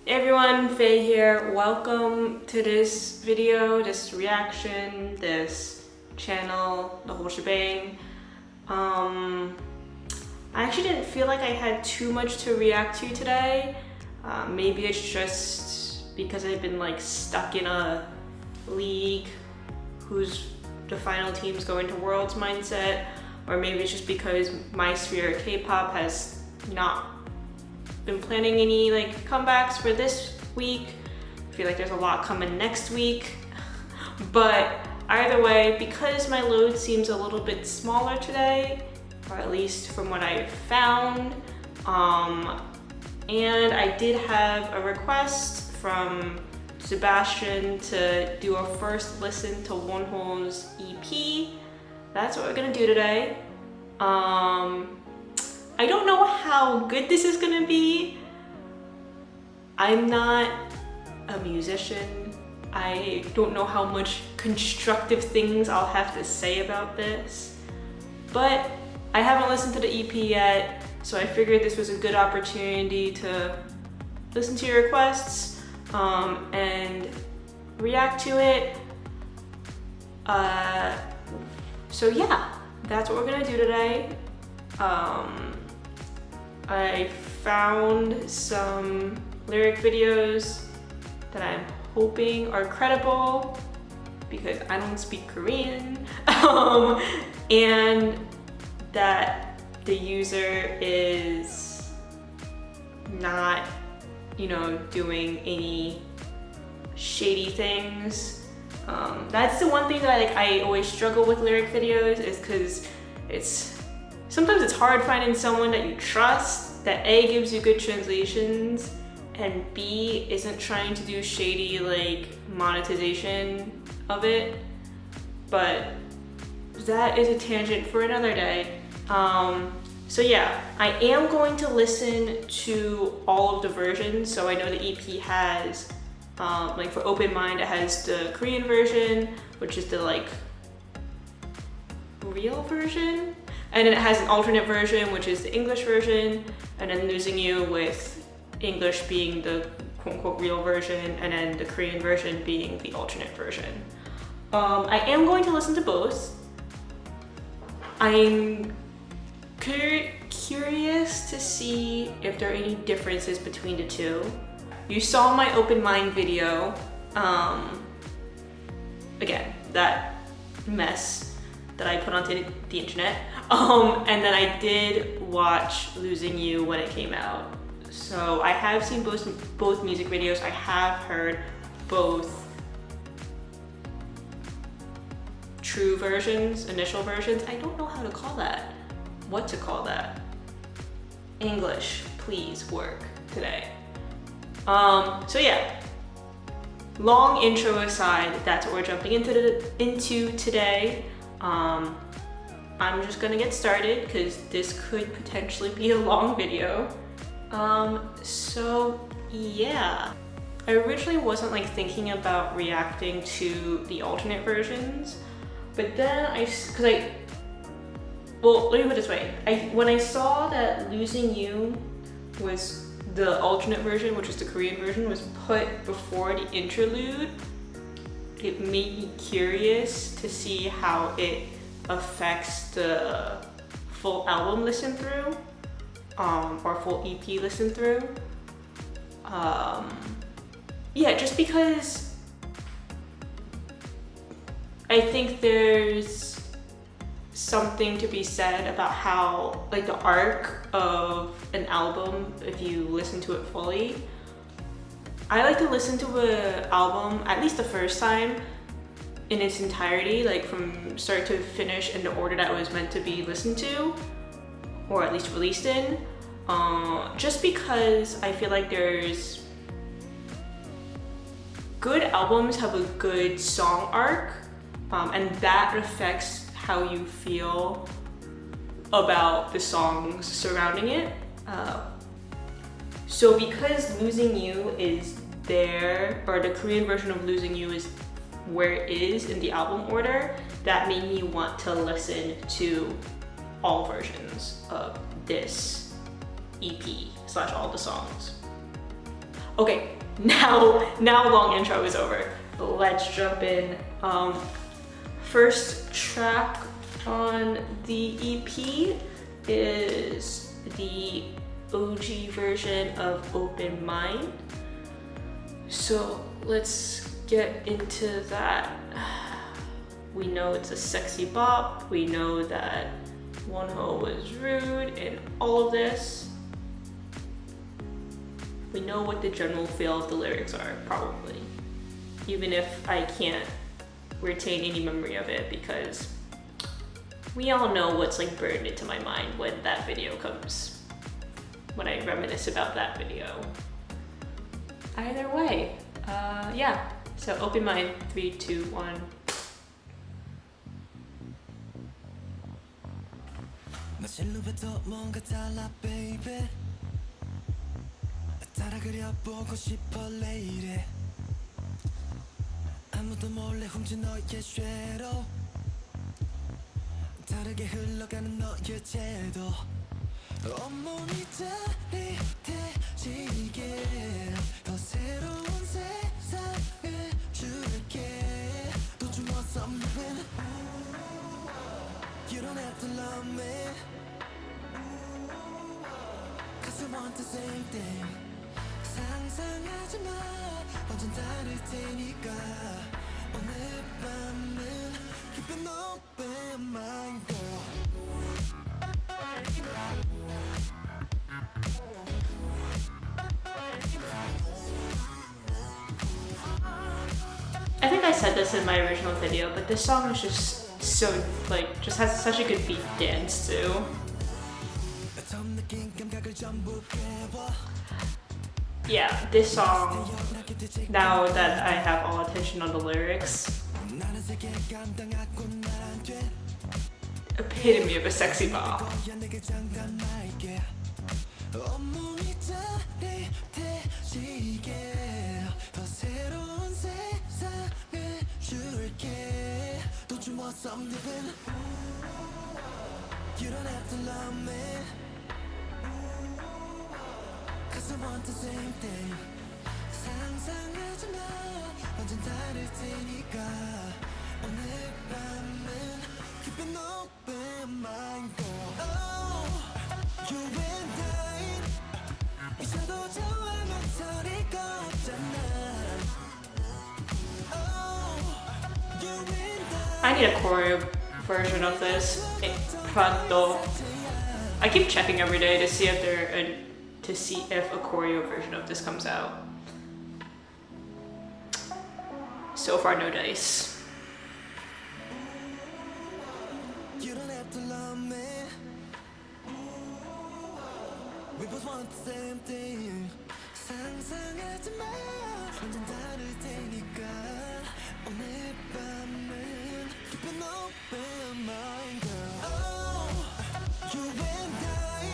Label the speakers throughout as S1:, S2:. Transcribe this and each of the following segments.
S1: Hey everyone, Faye here. Welcome to this video, this reaction, this channel, the whole shebang. I actually didn't feel like I had too much to react to today. Maybe it's just because I've been like stuck in a league who's the final team's going to Worlds mindset, or maybe it's just because my sphere of K-pop has not been planning any like comebacks for this week. I feel like there's a lot coming next week. But either way, because my load seems a little bit smaller today, or at least from what I found, and I did have a request from Sebastian to do a first listen to Wonho's EP. That's what we're gonna do today. I don't know how good this is gonna be. I'm not a musician. I don't know how much constructive things I'll have to say about this, but I haven't listened to the EP yet, so I figured this was a good opportunity to listen to your requests and react to it. So yeah, that's what we're gonna do today. I found some lyric videos that I'm hoping are credible because I don't speak Korean, and that the user is not, doing any shady things. That's the one thing that I always struggle with lyric videos, is because sometimes it's hard finding someone that you trust, that A, gives you good translations, and B, isn't trying to do shady like monetization of it. But that is a tangent for another day. So yeah, I am going to listen to all of the versions. So I know the EP has, like for Open Mind, it has the Korean version, which is the like real version. And then it has an alternate version, which is the English version, and then Losing You with English being the quote-unquote real version, and then the Korean version being the alternate version. I am going to listen to both. I'm curious to see if there are any differences between the two. You saw my Open Mind video. Again, that mess that I put onto the internet. And then I did watch Losing You when it came out. So I have seen both music videos. I have heard both true versions, initial versions. I don't know how to call that. What to call that? English, please work today. So yeah, long intro aside, that's what we're jumping into today. I'm just gonna get started because this could potentially be a long video. So yeah, I originally wasn't like thinking about reacting to the alternate versions, but then well, let me put it this way. When I saw that Losing You was the alternate version, which is the Korean version, was put before the interlude, it made me curious to see how it affects the full album listen through, or full EP listen through. Yeah, just because I think there's something to be said about how like the arc of an album, if you listen to it fully. I like to listen to an album at least the first time in its entirety, like from start to finish in the order that it was meant to be listened to, or at least released in. Just because I feel like there's good albums have a good song arc, and that affects how you feel about the songs surrounding it. So because Losing You is there, or the Korean version of Losing You is where it is in the album order, that made me want to listen to all versions of this EP / all the songs. Okay, now long intro is over. Let's jump in. First track on the EP is the OG version of Open Mind. So let's get into that. We know it's a sexy bop. We know that Wonho was rude and all of this. We know what the general feel of the lyrics are, probably. Even if I can't retain any memory of it, because we all know what's like burned into my mind when that video comes, when I reminisce about that video. Either way, yeah. So Open Mind, 3, 2, 1.
S2: 실루엣도 뭔가 달라 baby 따라 그려보고 싶어 lady 아무도 몰래 훔친 너의 쉐도 다르게 흘러가는 너의 제도 온몸이 짜릿해지게 더 새로운 세상을 줄게 Don't you want something You don't have to love me Cause I want the same thing 상상하지 마 완전 다를 테니까 오늘 밤은 Keep an open mind girl
S1: I think I said this in my original video, but this song is just so, like, just has such a good beat to dance to. Yeah, this song, now that I have all attention on the lyrics, epitome of a sexy bop.
S2: Don't you want something? You don't have to love me Cause I want the same thing 상상하지 마 완전 다를 테니까 오늘 밤은 Keep an open mind girl Oh, you and I 있어도 좋아하면 서릴 거 없잖아
S1: I need a choreo version of this. Pronto. I keep checking every day to see if a choreo version of this comes out. So far, no dice.
S2: You don't have to love me. We both want the same thing. 상상하지 마. 완전 다를 테니까 오늘 밤은 Keep an open mind, girl. Oh, you and I.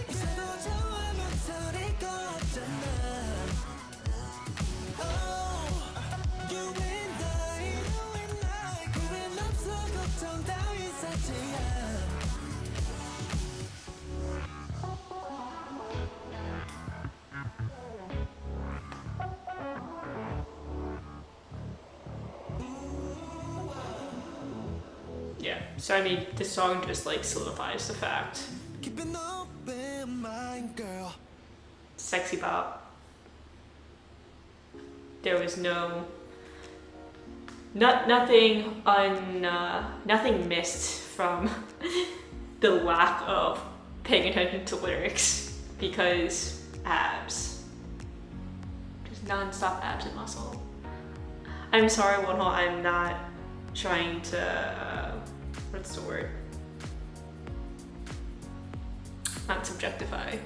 S2: 있어도 좋아하면 서릴 거 없잖아. Oh, you and I. 후회는 없어 걱정 따윈 사치야.
S1: Yeah, so I mean, this song just like solidifies the fact.
S2: Keep an open mind, girl.
S1: Sexy bop. There was nothing missed from the lack of paying attention to lyrics, because abs. Just non-stop abs and muscle. I'm sorry, Wonho, I'm not trying to, what's the word? Not subjectify.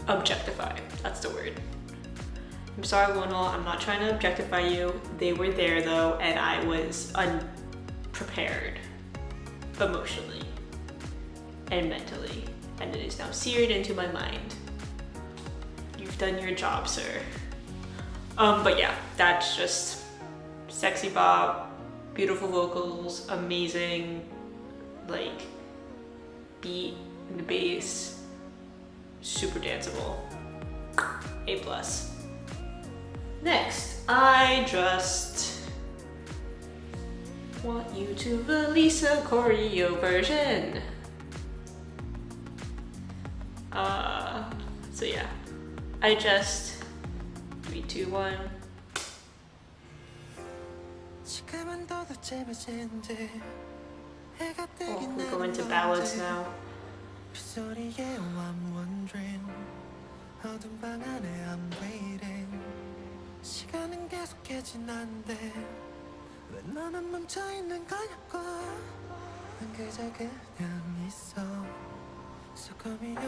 S1: Objectify, that's the word. I'm sorry, Wonho, I'm not trying to objectify you. They were there though, and I was unprepared emotionally and mentally, and it is now seared into my mind. You've done your job, sir. But yeah, that's just sexy bop, beautiful vocals, amazing, like, beat, and the bass, super danceable. A+. Next, I just want you to release a choreo version. So yeah, I just 3, 2, 1. Oh, we'll go into ballads now.
S2: 시간은 계속해 지나는데 왜 너는 멈춰있는 거냐고 난 그저 그냥 있어 So call me up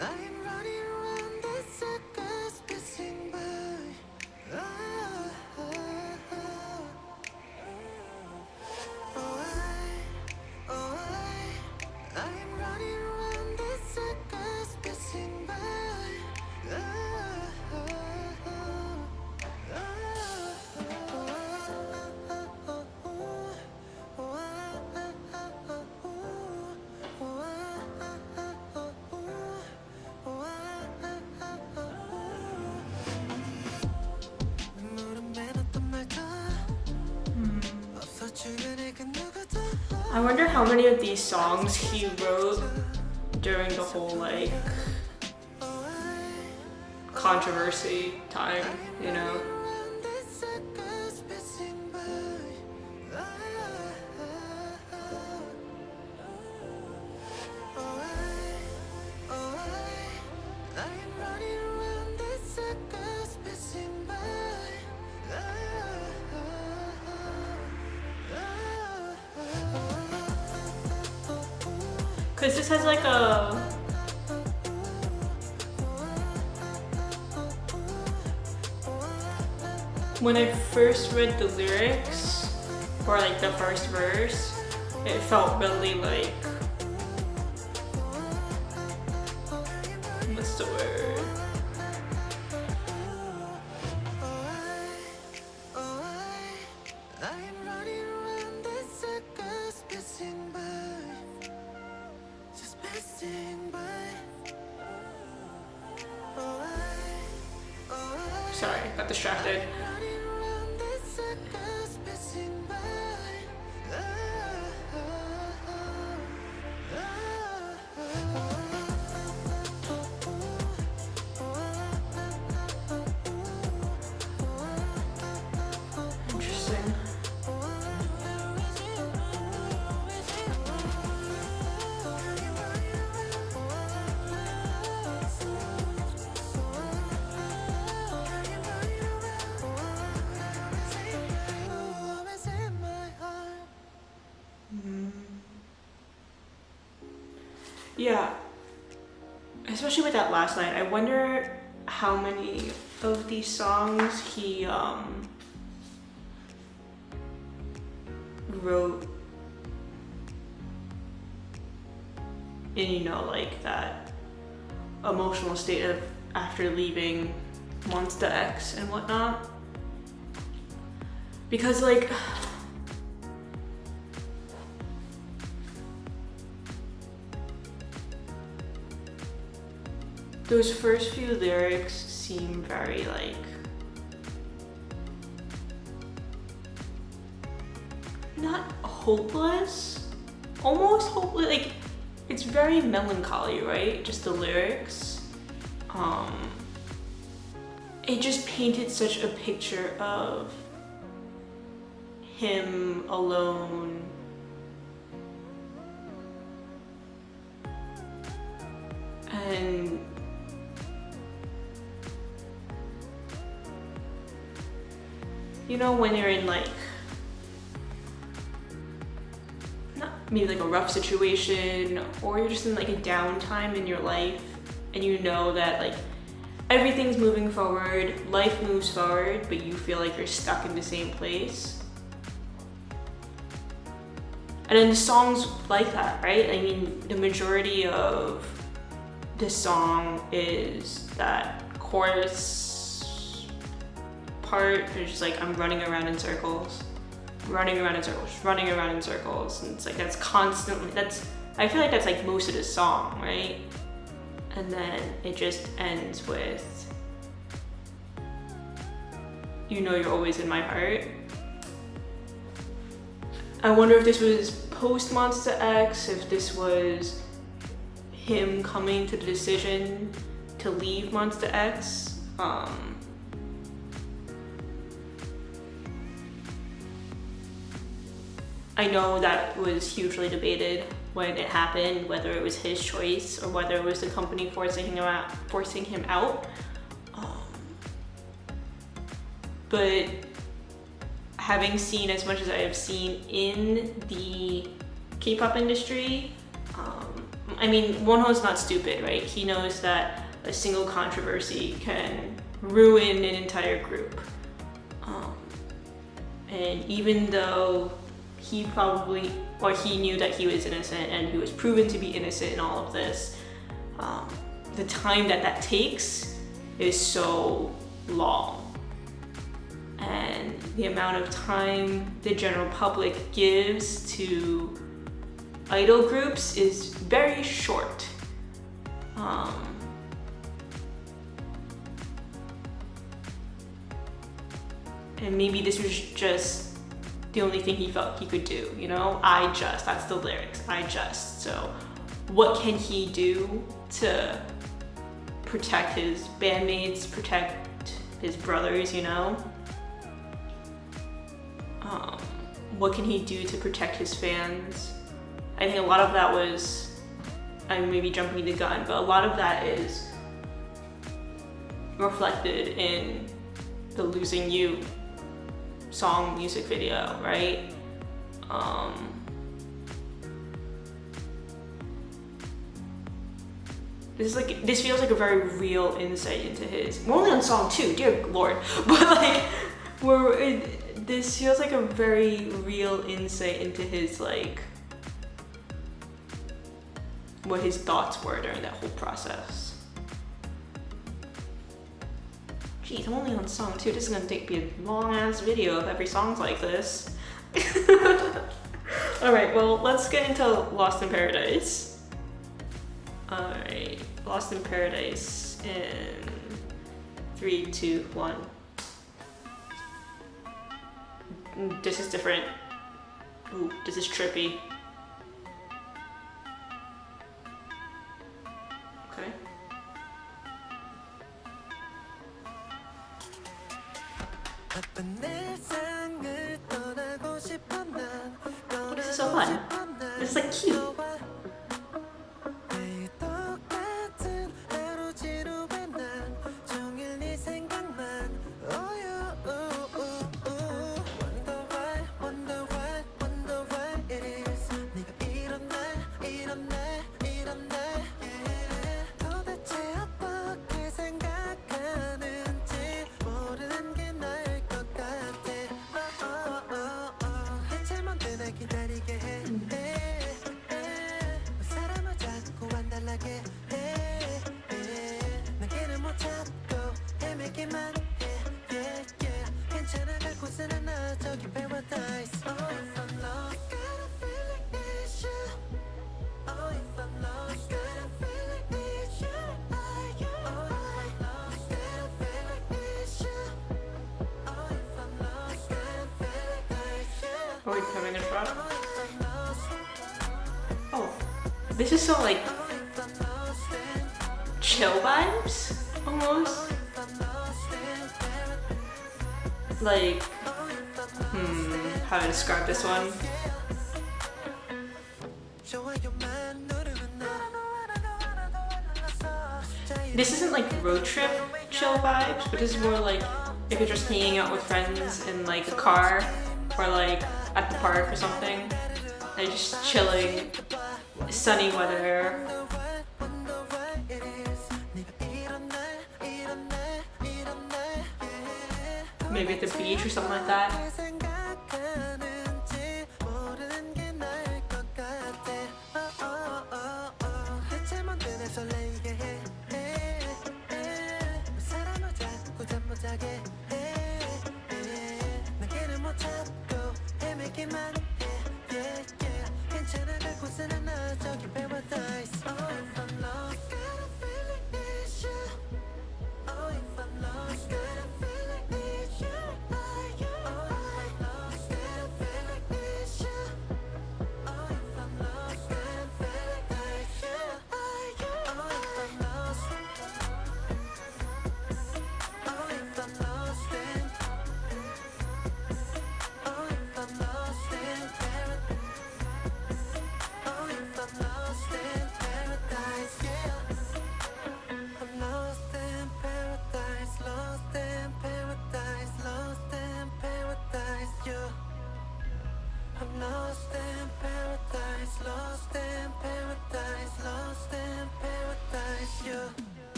S2: I'm running around the circus passing by I'm running around the circus passing by
S1: I wonder how many of these songs he wrote during the whole like controversy time, you know? Cause this has like a when I first read the lyrics or like the first verse, it felt really like what's the word? Sorry, got distracted. Interesting. Yeah, especially with that last line, I wonder how many of these songs he wrote in, you know, like that emotional state of after leaving Monster X and whatnot. Because like those first few lyrics seem very like not hopeless, almost hopeless, like it's very melancholy, right? Just the lyrics. It just painted such a picture of him alone, and you know, when you're in like not maybe like a rough situation, or you're just in like a downtime in your life and you know that like everything's moving forward, life moves forward, but you feel like you're stuck in the same place. And then the song's like that, right? I mean, the majority of this song is that chorus part. It's just like I'm running around in circles. running around in circles, running around in circles, and it's like that's constantly, I feel like that's like most of the song, right? And then it just ends with, you know you're always in my heart. I wonder if this was post Monster X, if this was him coming to the decision to leave Monster X. I know that was hugely debated when it happened, whether it was his choice or whether it was the company forcing him out. But having seen as much as I have seen in the K-pop industry, I mean, Wonho's not stupid, right? He knows that a single controversy can ruin an entire group. And even though he knew that he was innocent and he was proven to be innocent in all of this, the time that takes is so long. And the amount of time the general public gives to idol groups is very short. And maybe this was just the only thing he felt he could do, you know? That's the lyrics, I just. So what can he do to protect his bandmates, protect his brothers, you know? What can he do to protect his fans? I think a lot of that was, I'm maybe jumping the gun, but a lot of that is reflected in the Losing You song music video, right? This feels like a very real insight into his. We're only on song 2, dear lord, but like this feels like a very real insight into his like what his thoughts were during that whole process. Geez, I'm only on song 2. This is gonna be a long ass video if every song's like this. Alright, well, let's get into Lost in Paradise. Alright, Lost in Paradise in 3, 2, 1. This is different. Ooh, this is trippy. Okay. This is so fun. This is like cute. Are we coming in front? Oh, this is so like chill vibes, almost. Like, how to describe this one? This isn't like road trip chill vibes, but this is more like if you're just hanging out with friends in like a car or like at the park or something and just chilling, sunny weather. Maybe at the beach or something like that.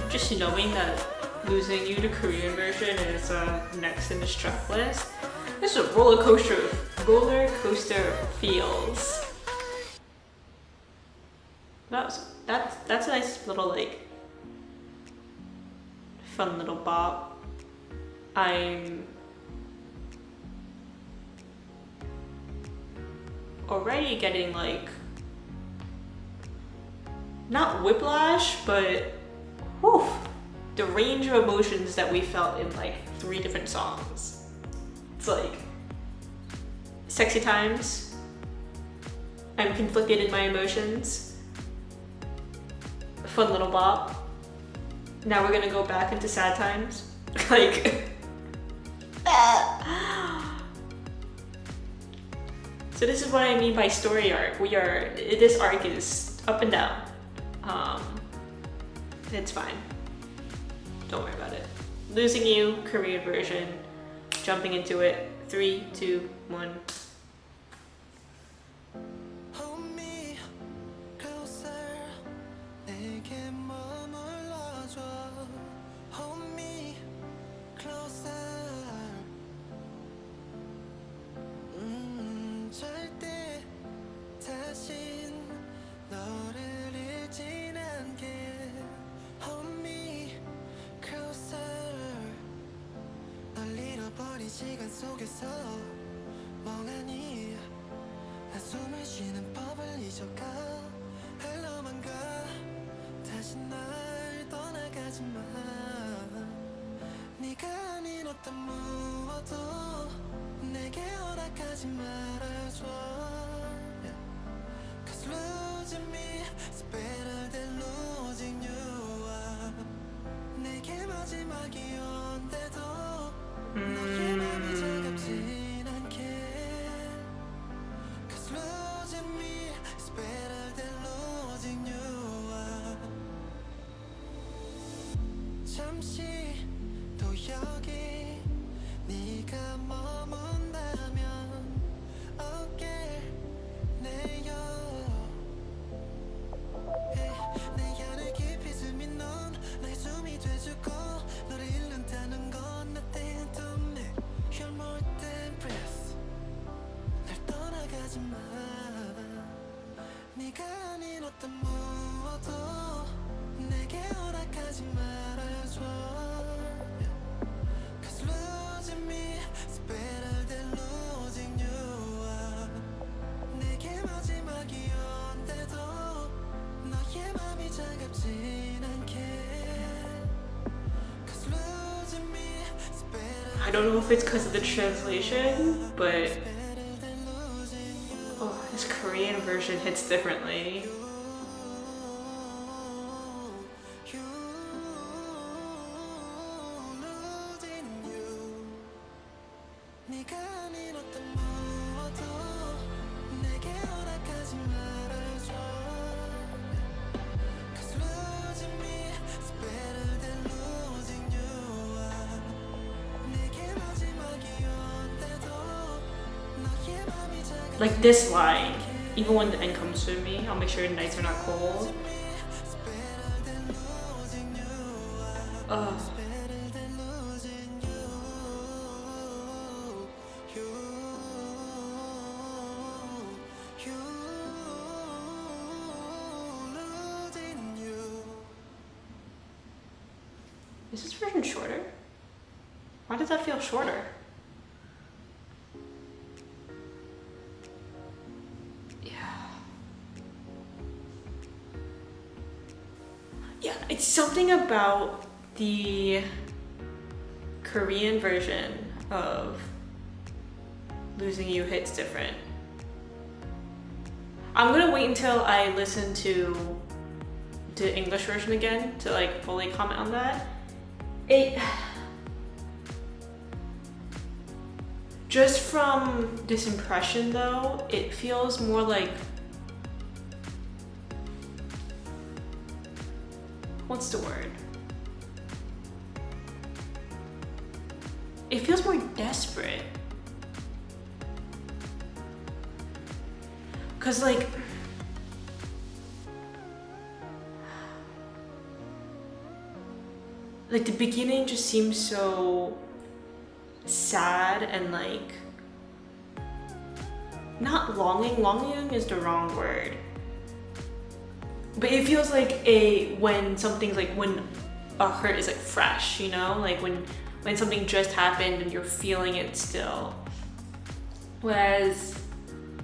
S1: just knowing that Losing You, the Korean version, is next in this track list. This is a roller coaster of feels. That's a nice little like fun little bop. I'm already getting like not whiplash, but whew, the range of emotions that we felt in like 3 different songs. It's like sexy times, I'm conflicted in my emotions, fun little bop. Now we're gonna go back into sad times. Like, so this is what I mean by story arc. This arc is up and down. It's fine. Don't worry about it. Losing You, Korean version. Jumping into it. 3, 2, 1.
S2: Hold me closer. 내게 머물러줘. Hold me closer. 절대 다신 너를 잃진 않게. Hold me closer. 널 잃어버린 시간 속에서 멍하니 난 숨을 쉬는 법을 잊어가. 흘러만 가. 다시 날 떠나가지 마. 네가 아닌 어떤 무엇도 내게 허락하지 말아줘. Cause losing me is better than losing you. 내게 마지막이 온데도 너의 맘이 차갑진 않게. Cause losing me is better than losing you. 잠시 또 여기 네가 머문다면 어깨 내려. 내 안을 깊이 스민 넌 나의 숨이 돼주고 너를 잃는다는 건 nothing to me. You're more than breath. 날 떠나가지 마. 네가 아닌 어떤 무엇도 내게 허락하지 말아줘. Cause losing me is better than losing you. 내게 마지막이 온데도 너의 맘이 차갑진 않게. Cause losing me is better.
S1: I don't know if it's because of the translation, but oh, this Korean version hits differently.
S2: 네가 아닌 어떤 무엇도 내게 허락하지 말아줘. Cause losing me is better than losing you. 내게 마지막이 온데도 너의 맘이 차갑지.
S1: Like this line, even when the end comes to me, I'll make sure nights are not cold. Ugh. Is this version shorter? Why does that feel shorter? Yeah, it's something about the Korean version of Losing You hits different. I'm gonna wait until I listen to the English version again to like fully comment on that. Just from this impression though, it feels more like, what's the word? It feels more desperate. Cause like, like the beginning just seems so sad and like not longing. Longing is the wrong word. But it feels like when something's like when a hurt is like fresh, you know? Like when something just happened and you're feeling it still. Whereas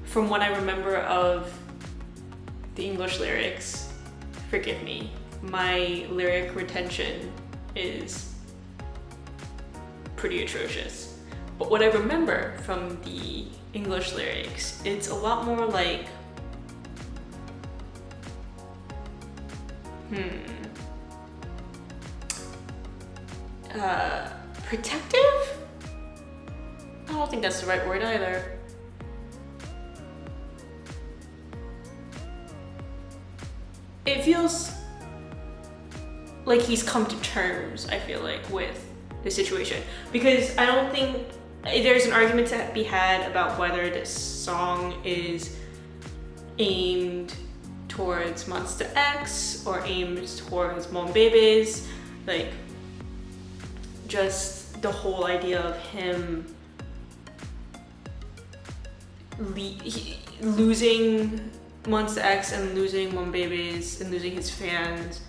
S1: from what I remember of the English lyrics, forgive me, my lyric retention is pretty atrocious. But what I remember from the English lyrics, it's a lot more like, protective? I don't think that's the right word either. It feels like he's come to terms, I feel like, with the situation. Because I don't think there's an argument to be had about whether this song is aimed towards Monster X or aimed towards Mon Babies. Like, just the whole idea of him losing Monster X and losing Mon Babies and losing his fans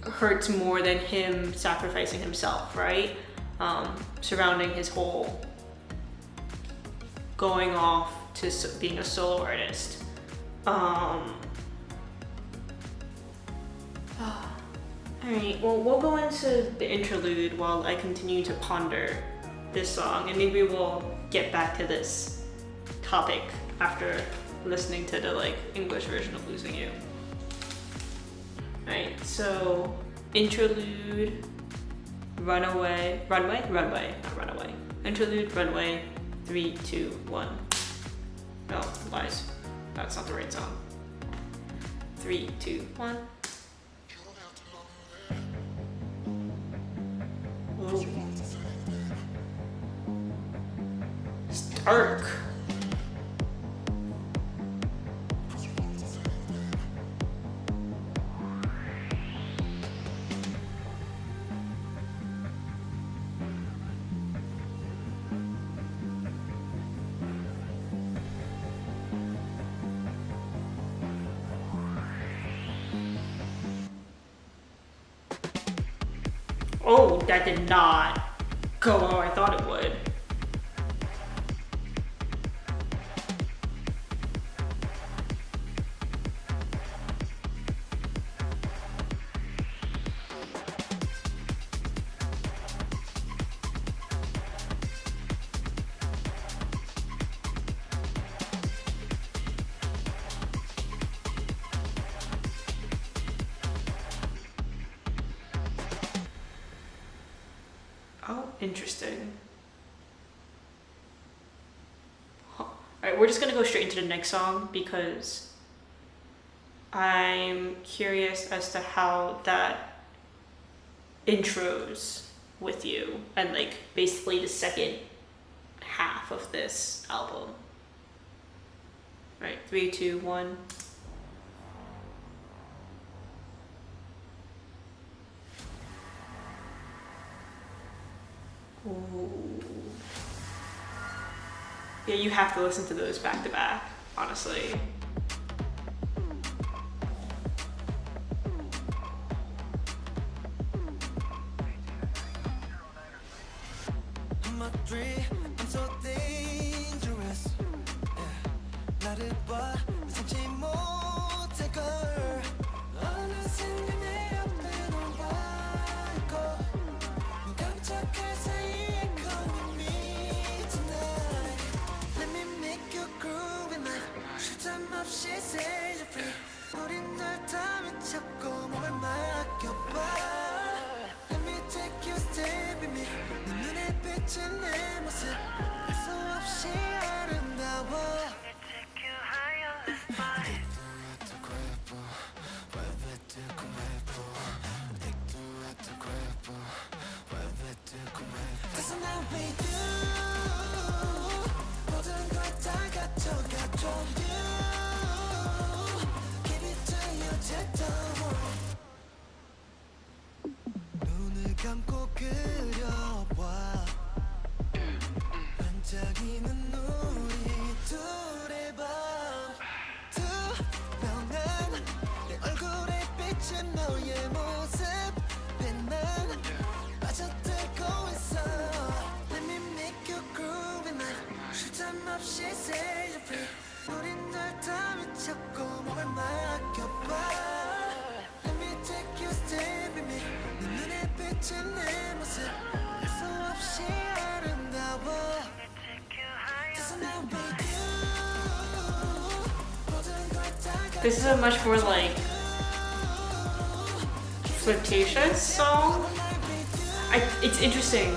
S1: hurts more than him sacrificing himself, right? Surrounding his whole going off to being a solo artist. Alright, well, we'll go into the interlude while I continue to ponder this song, and maybe we'll get back to this topic after listening to the like English version of Losing You. Alright, so interlude, runway, not runaway. Interlude, runway, 3, 2, 1. No, lies. That's not the right song. 3, 2, 1. Ooh. It's dark. Oh, that did not go how I thought it would. Oh, interesting. Huh. Alright, we're just gonna go straight into the next song because I'm curious as to how that intros with you and like basically the second half of this album. Right, 3, 2, 1. Ooh. Yeah, you have to listen to those back to back, honestly.
S2: 그려와 반짝이는 우리 둘의 밤 투명한 내 얼굴에 비친 너의 모습에 난 빠져들고 있어 Let me make you groove and 쉴 틈 없이 set you free 우린 널다 미쳤고 몸을 맡겨봐 Let me take you stay with me 내 눈에 비친 내 모습 할 수 없이 아름다워
S1: This is a much more like flirtatious song. It's interesting.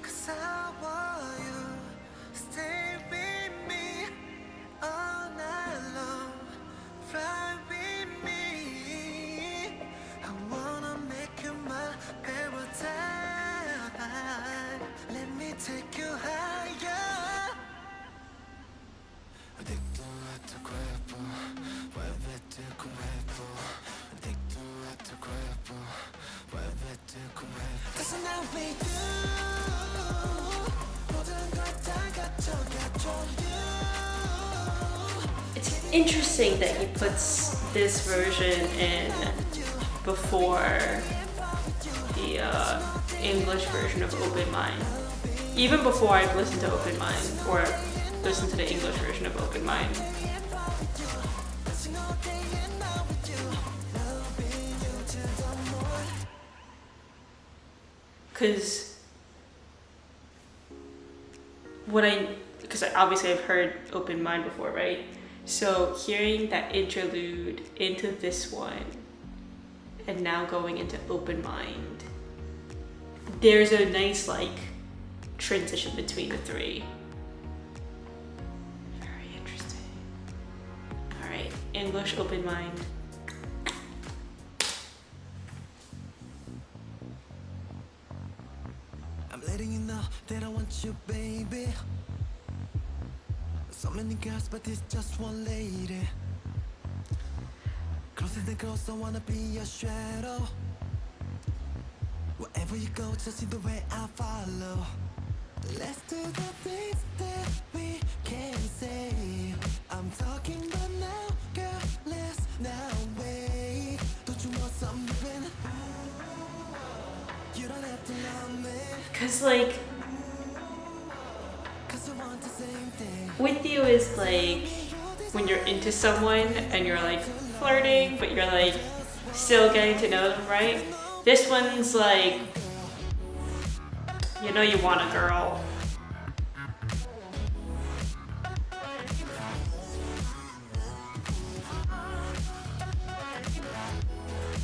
S2: Cause I want you, stay with me all night long, fly with me. I wanna make you my paradise. Let me take you higher. 아직도 어떻게 예뻐, 왜 듣고 예뻐. 아직도 어떻게 예뻐, 왜 듣고 예뻐. Cause now with you, 모든 걸다 갖춰 you.
S1: It's interesting that he puts this version in before the English version of Open Mind. Even before I've listened to Open Mind or listened to the English version of Open Mind. Because obviously I've heard Open Mind before, right? So hearing that interlude into this one and now going into Open Mind, there's a nice like transition between the three. Very interesting. All right, English Open Mind.
S2: I'm letting you know that I want you, baby. So many girls, but it's just one lady. Closer than close, I wanna be your shadow. Wherever you go, just see the way I follow. Let's do the things that we can say. I'm talking about now, girl, let's now wait. Don't you want something different? You don't have to love me.
S1: Cause like with you is like when you're into someone and you're like flirting, but you're like still getting to know them, right? This one's like, you know, you want a girl.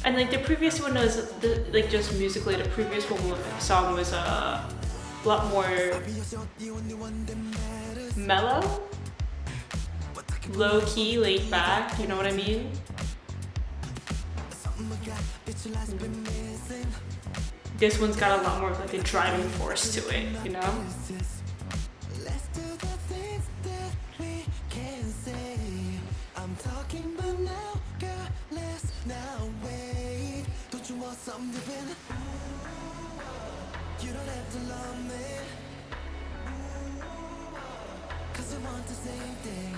S1: And like the previous one was like just musically, the previous song was a lot more mellow, low key, laid back. You know what I mean? This one's got a lot more of like a driving force to it, you know?
S2: You don't have to love me, 'cause I want the same thing.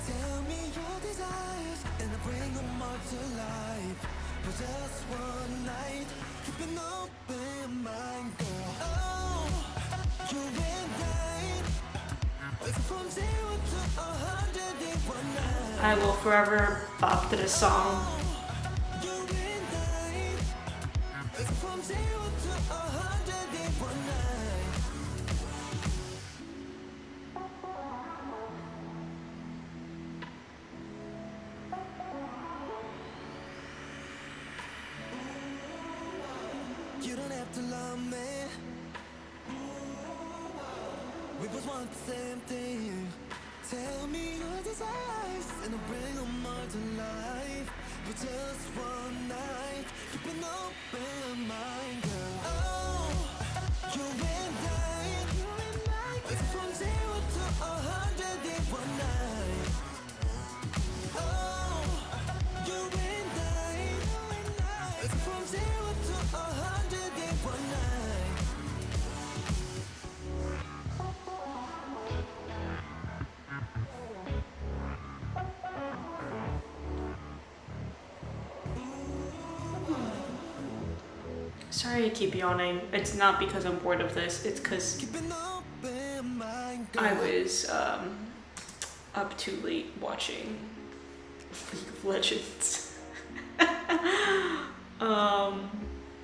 S2: Tell me your desires, and I'll bring them all to life. For just one night, keep an open mind, girl. Oh, you and I, from 0 to 100 in one night.
S1: I will forever bop to this song.
S2: You and I, from 0 to 100 in one night. You don't have to love me. We both want the same thing. Tell me your desires, and I'll bring them all to life. For just one night, keep an open mind, girl. Oh, you and I, it's from 0 to 100 in one night. Oh, you and I, it's from 0 to 100 in one night.
S1: Sorry I keep yawning. It's not because I'm bored of this, it's because
S2: Keep an open mind, girl.
S1: I was up too late watching League of Legends.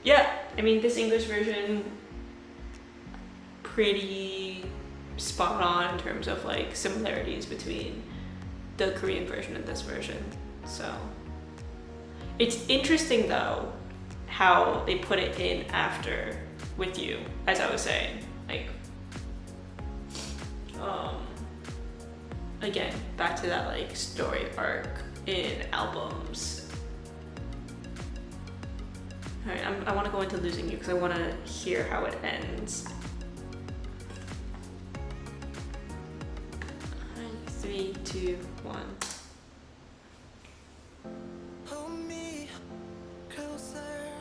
S1: Yeah, I mean this English version pretty spot on in terms of like similarities between the Korean version and this version. So it's interesting though how they put it in after with you, as I was saying. Like again, back to that like story arc in albums. All right, I want to go into Losing You because I want to hear how it ends. 3, 2, 1.
S2: Hold me closer.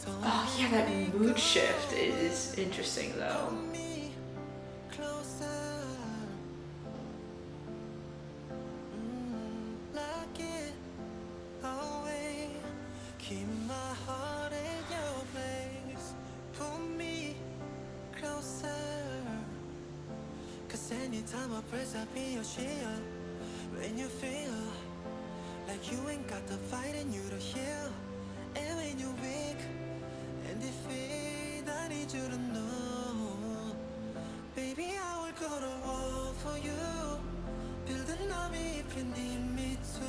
S2: Don't
S1: Oh yeah, that mood shift is interesting though.
S2: hold me closer. Lock it away. Keep my heart in your place. Pull me closer. 'Cause anytime I press, I'll be your shield. When you feel like you ain't got the fight in you to heal, and when you're weak and defeat, I need you to know, baby, I will go to war for you. Build an army if you need me to.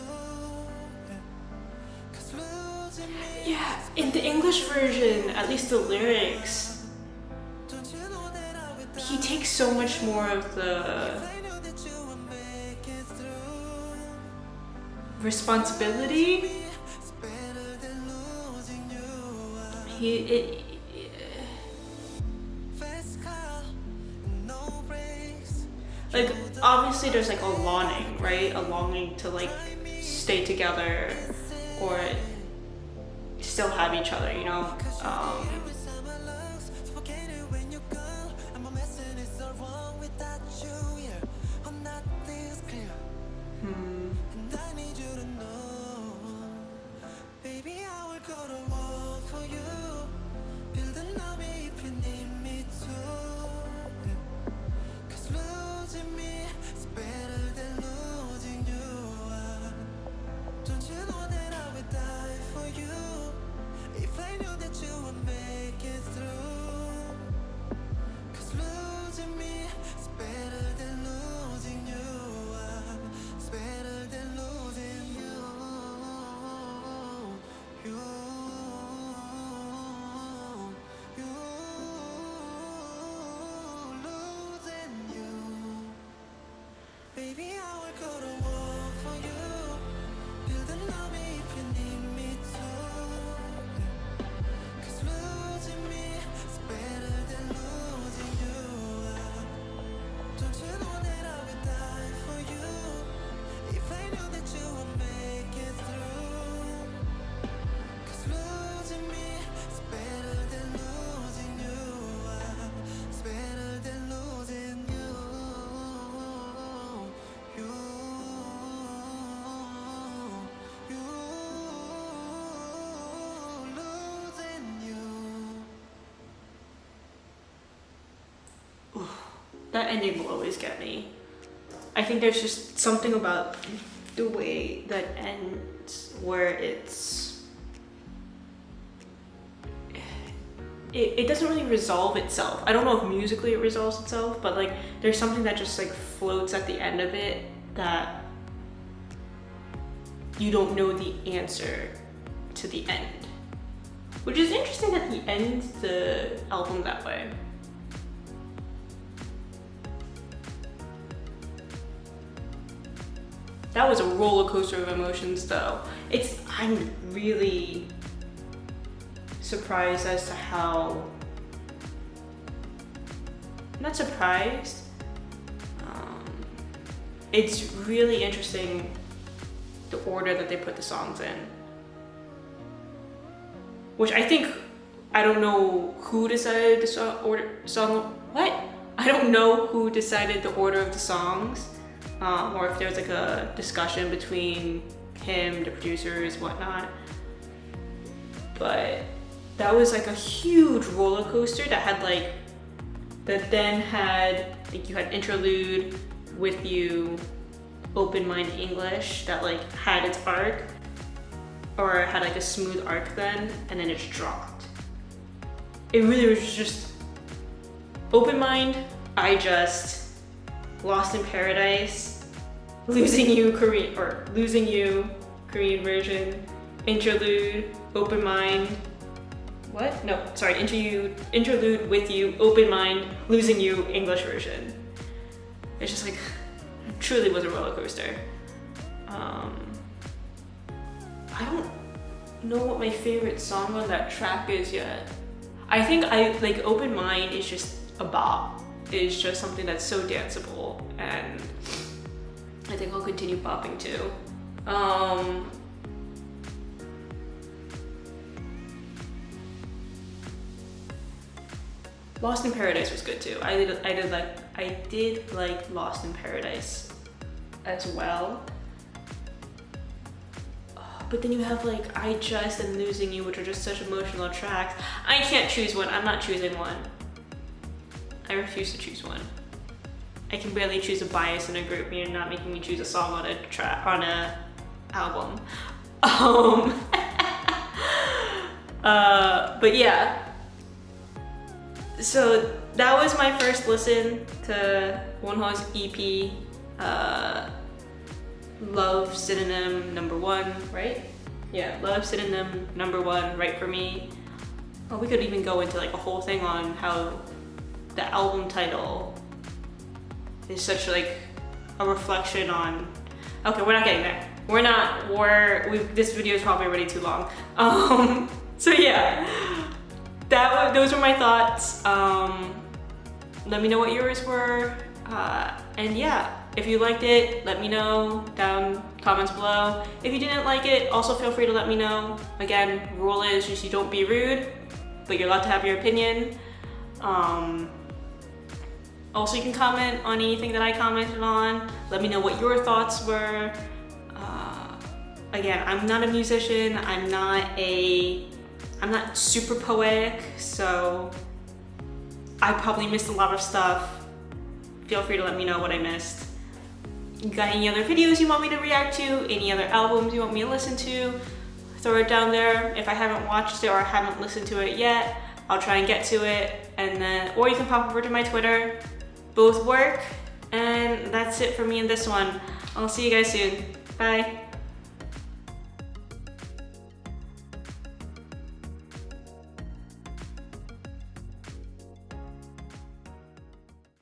S2: 'Cause losing me.
S1: Yeah, in the English version, at least the lyrics,
S2: Don't you know that I would die
S1: he takes so much more of the
S2: if I knew that you would make it through.
S1: responsibility.
S2: It's better than losing you.
S1: He
S2: Fast car, no brakes.
S1: like obviously there's like a longing, right? A longing to like stay together or still have each other, you know.
S2: Inside my lungs, forget it when you're gone. I'm a mess and it's all wrong without you here. I'm not this clear, and I need you to know, baby, I will go to war for you. Build an army if you need me to. 'Cause losing me is better than losing you. Don't you know that I would die for you if I knew that you would make it through? 'Cause losing me is better than losing you. It's better than losing you. You, you, losing you. Baby, I will go to war for you. Build an army if you need me to. 'Cause losing me is better than losing you. Don't you know that I would die for you if I knew that you would make it through? 'Cause losing me is better than losing you. It's better than losing you. You, losing you.
S1: That ending will always get me. I think there's just something about the way that ends where it doesn't really resolve itself. I don't know if musically it resolves itself, but like there's something that just like floats at the end of it that you don't know the answer to the end. Which is interesting that he ends the album that way. That was a roller coaster of emotions though. I'm really surprised as to how, not surprised, it's really interesting the order that they put the songs in. Which I think, I don't know who decided I don't know who decided the order of the songs, or if there was like a discussion between him, the producers, whatnot. But that was like a huge roller coaster that had like, that then had, like you had interlude, With You, Open Mind English, that like had its arc, or had like a smooth arc then, and then it's dropped. It really was just Open Mind, I Just, Lost in Paradise, Losing You Korean Korean version, Interlude, Open Mind, what? No, sorry, Interlude, With You, Open Mind, Losing You, English version. It's just like, it truly was a roller coaster. I don't know what my favorite song on that track is yet. I think like Open Mind is just a bop. It's just something that's so danceable, and I think I'll continue popping too. Lost in Paradise was good too. I did like Lost in Paradise as well. But then you have like I Just and Losing You, which are just such emotional tracks. I can't choose one. I'm not choosing one. I refuse to choose one. I can barely choose a bias in a group. You're not making me choose a song on a album. But yeah. So that was my first listen to Wonho's EP, Love Synonym #1, right? Yeah, Love Synonym #1, Right For Me. Well, we could even go into like a whole thing on how the album title is such like a reflection on, okay, we're not getting there. This video is probably already too long. So yeah, those were my thoughts. Let me know what yours were. And yeah, if you liked it, let me know down comments below. If you didn't like it, also feel free to let me know. Again, rule is just you don't be rude, but you're allowed to have your opinion. Also, you can comment on anything that I commented on. Let me know what your thoughts were. Again, I'm not a musician. I'm not super poetic, so I probably missed a lot of stuff. Feel free to let me know what I missed. You got any other videos you want me to react to? Any other albums you want me to listen to? Throw it down there. If I haven't watched it or I haven't listened to it yet, I'll try and get to it. And then, or you can pop over to my Twitter. Both work. And that's it for me in this one. I'll see you guys soon. Bye.